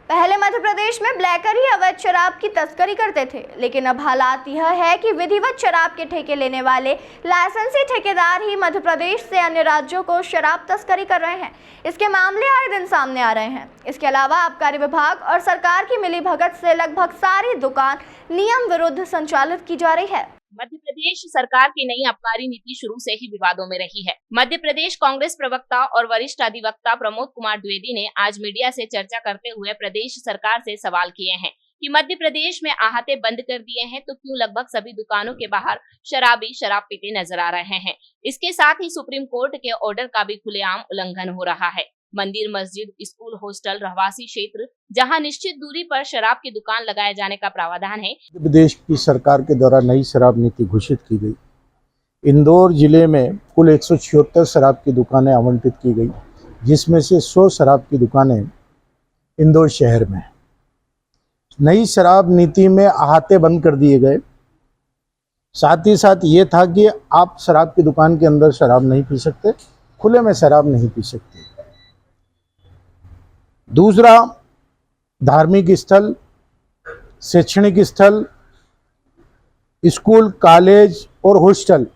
पहले मध्य प्रदेश में ब्लैकर ही अवैध शराब की तस्करी करते थे, लेकिन अब हालात यह है कि विधिवत शराब के ठेके लेने वाले लाइसेंसी ठेकेदार ही मध्य प्रदेश से अन्य राज्यों को शराब तस्करी कर रहे हैं। इसके मामले आए दिन सामने आ रहे हैं। इसके अलावा आबकारी विभाग और सरकार की मिलीभगत से लगभग सारी दुकान नियम विरुद्ध संचालित की जा रही है। मध्य प्रदेश सरकार की नई आबकारी नीति शुरू से ही विवादों में रही है। मध्य प्रदेश कांग्रेस प्रवक्ता और वरिष्ठ अधिवक्ता प्रमोद कुमार द्विवेदी ने आज मीडिया से चर्चा करते हुए प्रदेश सरकार से सवाल किए हैं कि मध्य प्रदेश में आहते बंद कर दिए हैं तो क्यों लगभग सभी दुकानों के बाहर शराबी शराब पीते नजर आ रहे हैं। इसके साथ ही सुप्रीम कोर्ट के ऑर्डर का भी खुलेआम उल्लंघन हो रहा है। मंदिर, मस्जिद, स्कूल, हॉस्टल, रहवासी क्षेत्र जहां निश्चित दूरी पर शराब की दुकान लगाए जाने का प्रावधान है। मध्य प्रदेश की सरकार के द्वारा नई शराब नीति घोषित की गई। इंदौर जिले में कुल 176 शराब की दुकानें आवंटित की गई, जिसमें से 100 शराब की दुकानें इंदौर शहर में। नई शराब नीति में अहाते बंद कर दिए गए। साथ ही साथ ये था कि आप शराब की दुकान के अंदर शराब नहीं पी सकते, खुले में शराब नहीं पी सकते। दूसरा, धार्मिक स्थल, शैक्षणिक स्थल, स्कूल, कॉलेज और हॉस्टल,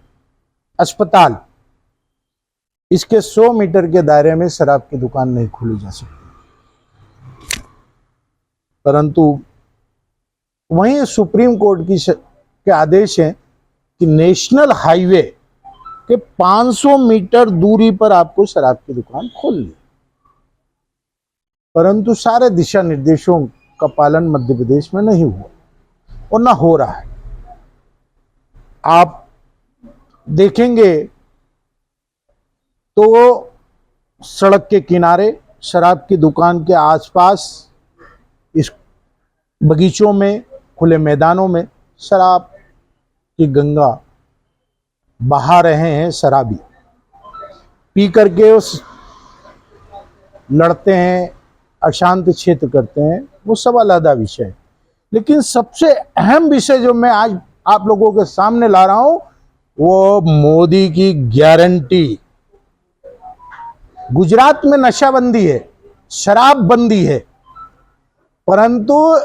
अस्पताल, इसके 100 मीटर के दायरे में शराब की दुकान नहीं खोली जा सकती। परंतु वहीं सुप्रीम कोर्ट के आदेश हैं कि नेशनल हाईवे के 500 मीटर दूरी पर आपको शराब की दुकान खोलनी। परंतु सारे दिशा निर्देशों का पालन मध्य प्रदेश में नहीं हुआ और ना हो रहा है। आप देखेंगे तो सड़क के किनारे, शराब की दुकान के आसपास, इस बगीचों में, खुले मैदानों में शराब की गंगा बहा रहे हैं। शराबी पी करके उस लड़ते हैं, अशांत क्षेत्र करते हैं, वो सब अलग विषय है। लेकिन सबसे अहम विषय जो मैं आज आप लोगों के सामने ला रहा हूं, वो मोदी की गारंटी। गुजरात में नशाबंदी है, शराबबंदी है, परंतु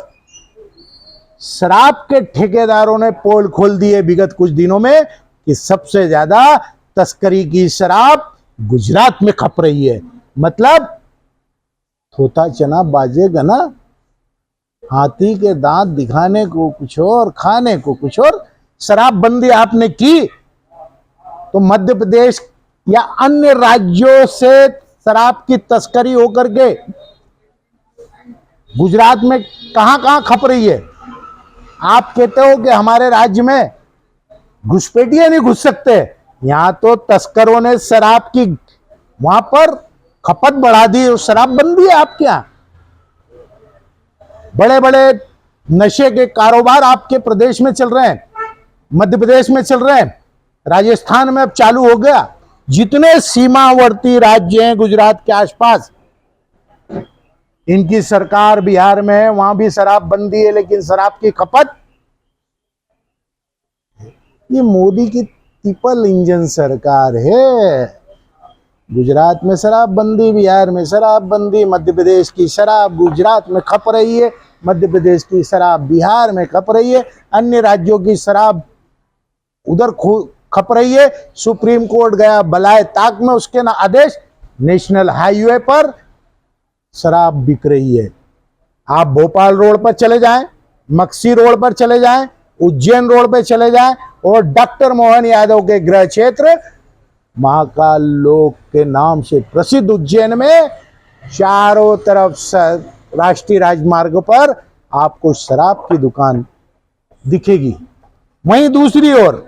शराब के ठेकेदारों ने पोल खोल दिए विगत कुछ दिनों में कि सबसे ज्यादा तस्करी की शराब गुजरात में खप रही है। मतलब थोथा चना बाजेगा ना, हाथी के दांत दिखाने को कुछ और, खाने को कुछ और। शराबबंदी आपने की तो मध्य प्रदेश या अन्य राज्यों से शराब की तस्करी होकर के गुजरात में कहां कहां खप रही है। आप कहते हो कि हमारे राज्य में घुसपैठिए नहीं घुस सकते, यहां तो तस्करों ने शराब की वहां पर खपत बढ़ा दी और शराबबंदी है आपके यहां। बड़े बड़े नशे के कारोबार आपके प्रदेश में चल रहे हैं, मध्य प्रदेश में चल रहे हैं, राजस्थान में अब चालू हो गया। जितने सीमावर्ती राज्य हैं गुजरात के आसपास, इनकी सरकार बिहार में है, वहां भी शराबबंदी है, लेकिन शराब की खपत, ये मोदी की ट्रिपल इंजन सरकार है। गुजरात में शराबबंदी, बिहार में शराबबंदी, मध्य प्रदेश की शराब गुजरात में खप रही है, मध्य प्रदेश की शराब बिहार में खप रही है, अन्य राज्यों की शराब उधर खप रही है। सुप्रीम कोर्ट गया बलाए ताक में, उसके ना आदेश, नेशनल हाईवे पर शराब बिक रही है। आप भोपाल रोड पर चले जाएं, मक्सी रोड पर चले जाएं, उज्जैन रोड पर चले जाएं और डॉक्टर मोहन यादव के गृह क्षेत्र महाकाल लोक के नाम से प्रसिद्ध उज्जैन में चारों तरफ राष्ट्रीय राजमार्ग पर आपको शराब की दुकान दिखेगी। वहीं दूसरी ओर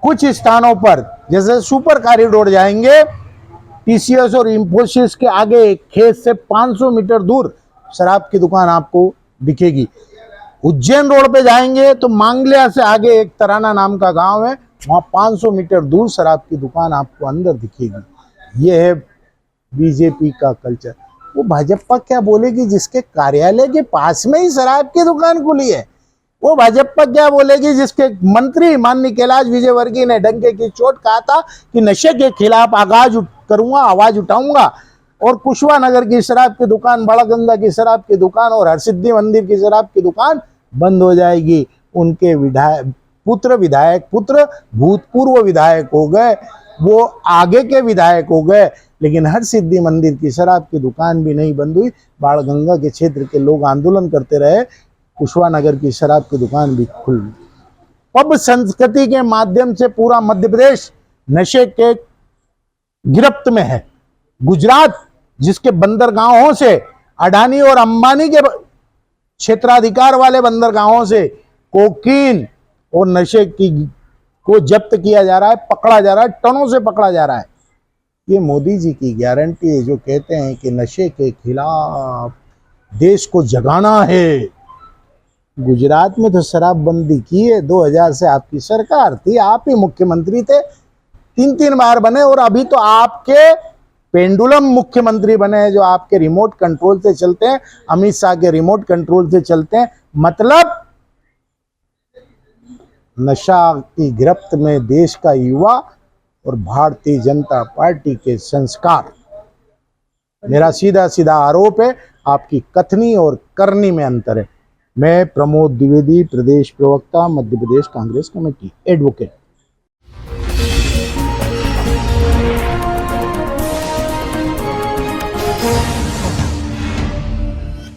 कुछ स्थानों पर, जैसे सुपर कॉरिडोर जाएंगे, टीसीएस और इंफोसिस के आगे एक खेत से 500 मीटर दूर शराब की दुकान आपको दिखेगी। उज्जैन रोड पे जाएंगे तो मांगलिया से आगे एक तराना नाम का गांव है, वहां 500 मीटर दूर शराब की दुकान आपको अंदर दिखेगी। ये है बीजेपी का कल्चर। वो भाजपा क्या बोलेगी जिसके कार्यालय के पास में ही शराब की दुकान खुली है? वो भाजपा क्या बोलेगी जिसके मंत्री माननीय कैलाश विजयवर्गीय ने डंके की चोट कहा था कि नशे के खिलाफ आवाज करूंगा, आवाज उठाऊंगा और कुशवा नगर की शराब की दुकान, बड़ा गंगा की शराब की दुकान और हरसिद्धि मंदिर की शराब की दुकान बंद हो जाएगी। उनके विधायक पुत्र भूतपूर्व विधायक हो गए, वो आगे के विधायक हो गए, लेकिन हरसिद्धि मंदिर की शराब की दुकान भी नहीं बंद हुई। बाण गंगा के क्षेत्र के लोग आंदोलन करते रहे, कुशवा नगर की शराब की दुकान भी खुल गई। पब संस्कृति के माध्यम से पूरा मध्य प्रदेश नशे के गिरफ्त में है। गुजरात जिसके बंदरगाहों से, अडानी और अंबानी के क्षेत्राधिकार वाले बंदरगाहों से कोकीन और नशे की को जब्त किया जा रहा है, पकड़ा जा रहा है, टनों से पकड़ा जा रहा है। ये मोदी जी की गारंटी है, जो कहते हैं कि नशे के खिलाफ देश को जगाना है। गुजरात में तो शराबबंदी की है, 2000 से आपकी सरकार थी, आप ही मुख्यमंत्री थे, 3 बार बने, और अभी तो आपके पेंडुलम मुख्यमंत्री बने हैं, जो आपके रिमोट कंट्रोल से चलते हैं, अमित शाह के रिमोट कंट्रोल से चलते हैं। मतलब नशा की गिरफ्त में देश का युवा और भारतीय जनता पार्टी के संस्कार। मेरा सीधा सीधा आरोप है, आपकी कथनी और करनी में अंतर है। मैं प्रमोद द्विवेदी, प्रदेश प्रवक्ता, मध्य प्रदेश कांग्रेस कमेटी, एडवोकेट।